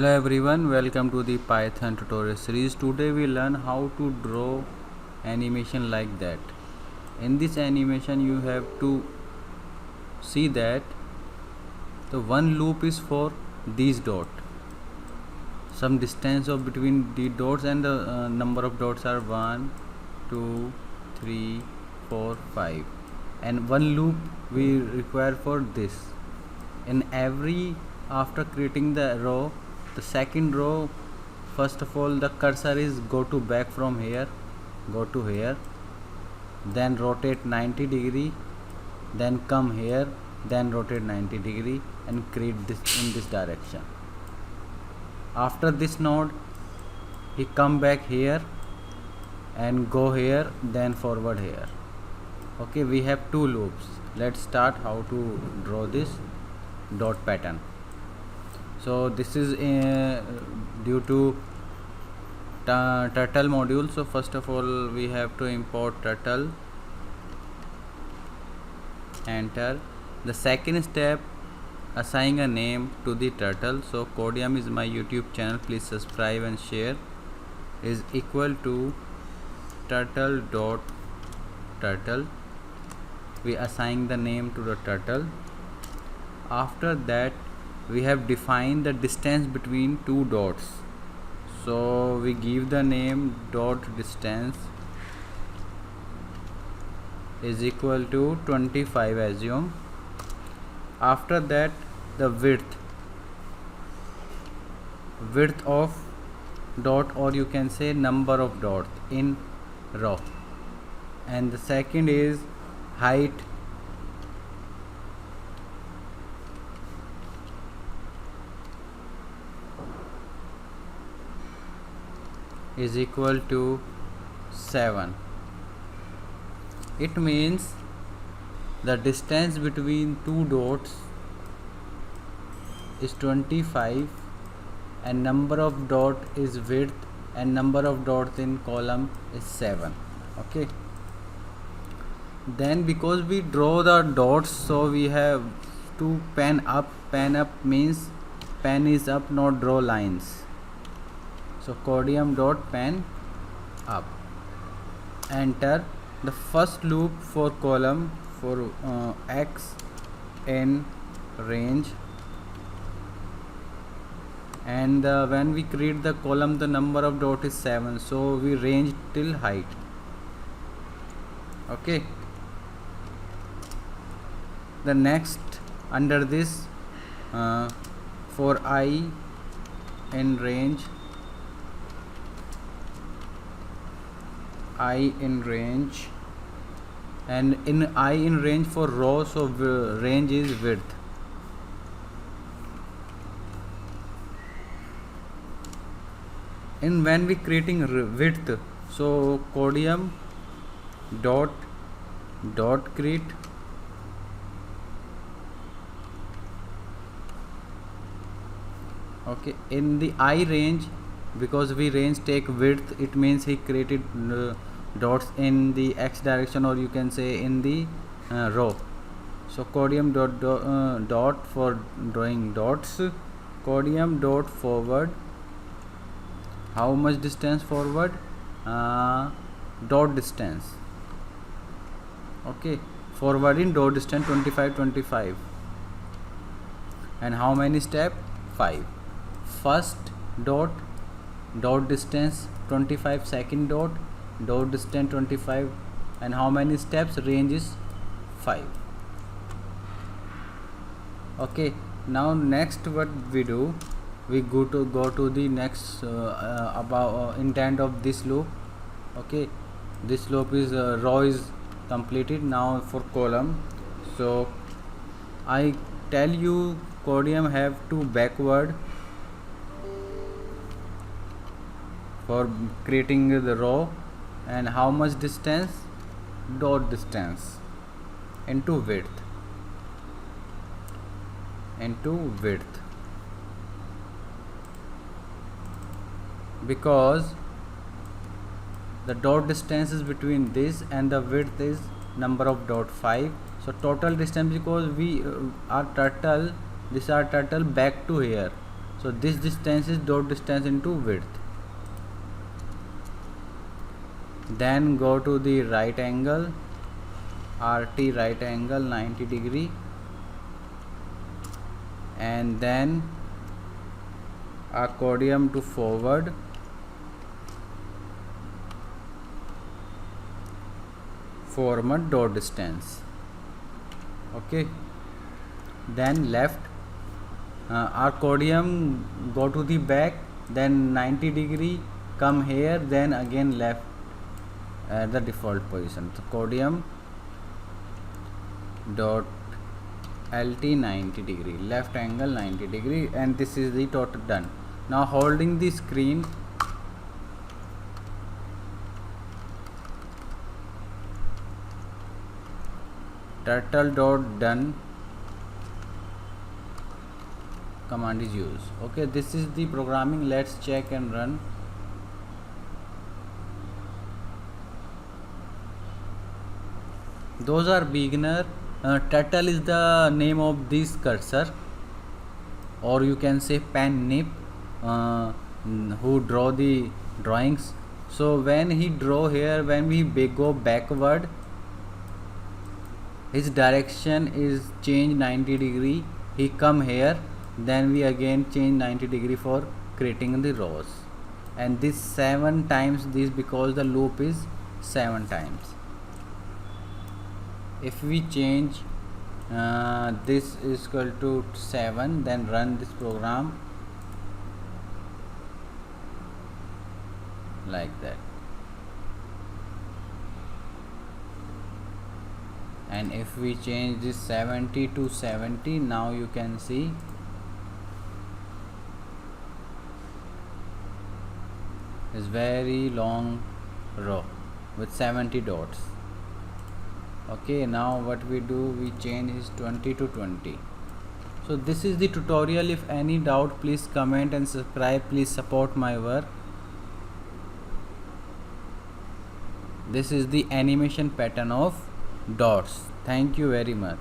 Hello everyone, welcome to the Python tutorial series. Today we learn how to draw animation like that. In this animation you have to see that the one loop is for these dot. Some distance of between the dots and the number of dots are 1, 2, 3, 4, 5 and one loop we require for this. In every after creating the row, the second row, first of all the cursor is go to back from here, go to here, then rotate 90 degree, then come here, then rotate 90 degree and create this in this direction. After this node he come back here and go here, then forward here. Okay, we have two loops. Let's start how to draw this dot pattern. So this is due to turtle module. So first of all we have to import turtle, enter. The second step, assign a name to the turtle. So Codium is my YouTube channel, please subscribe and share, is equal to turtle dot turtle. We assign the name to the turtle. After that we have defined the distance between two dots, so we give the name dot distance is equal to 25, assume. After that the width of dot, or you can say number of dots in row, and the second is height is equal to 7. It means the distance between two dots is 25 and number of dot is width and number of dots in column is 7. Okay, then because we draw the dots, so we have to pan up. Pan up means pan is up, not draw lines. So Codium dot pan up, enter. The first loop for column for x in range, and when we create the column the number of dot is 7, so we range till height. Okay, the next under this for I in range, I in range, and in I in range for row, so range is width. And when we creating width, so Codium dot create okay in the I range, because we range take width, it means he created dots in the x direction, or you can say in the row. So Codium dot for drawing dots, Codium dot forward. How much distance forward? Dot distance. Okay, forward in dot distance 25, 25. And how many step? 5. First dot distance 25, second dot distance 25, and how many steps? Range is 5. Okay, now next what we do, we go to the next about intent of this loop. Okay, this loop is row is completed. Now for column, so I tell you Codium have to backward for creating the row, and how much distance? Dot distance into width, because the dot distance is between this and the width is number of dot 5. So total distance, because we are turtle, this are turtle back to here, So this distance is dot distance into width. Then go to the right angle, RT right angle 90 degree, and then accordion to forward, form a dot distance. Okay, then left, accordion go to the back, then 90 degree, come here, then again left at the default position. So accordion dot LT 90 degree, left angle 90 degree, and this is the total done. Now holding the screen, turtle dot done command is used. Okay, this is the programming. Let's check and run. Those are beginner. Turtle is the name of this cursor, or you can say pen nib, who draw the drawings. So when he draw here, when we go backward, his direction is change 90 degree. He come here, then we again change 90 degree for creating the rows, and this 7 times this, because the loop is 7 times. If we change this is equal to 7, then run this program like that, and if we change this 70 to 70, now you can see is very long row with 70 dots. Okay, now what we do, we change is 20 to 20. So this is the tutorial. If any doubt, please comment and subscribe. Please support my work. This is the animation pattern of dots. Thank you very much.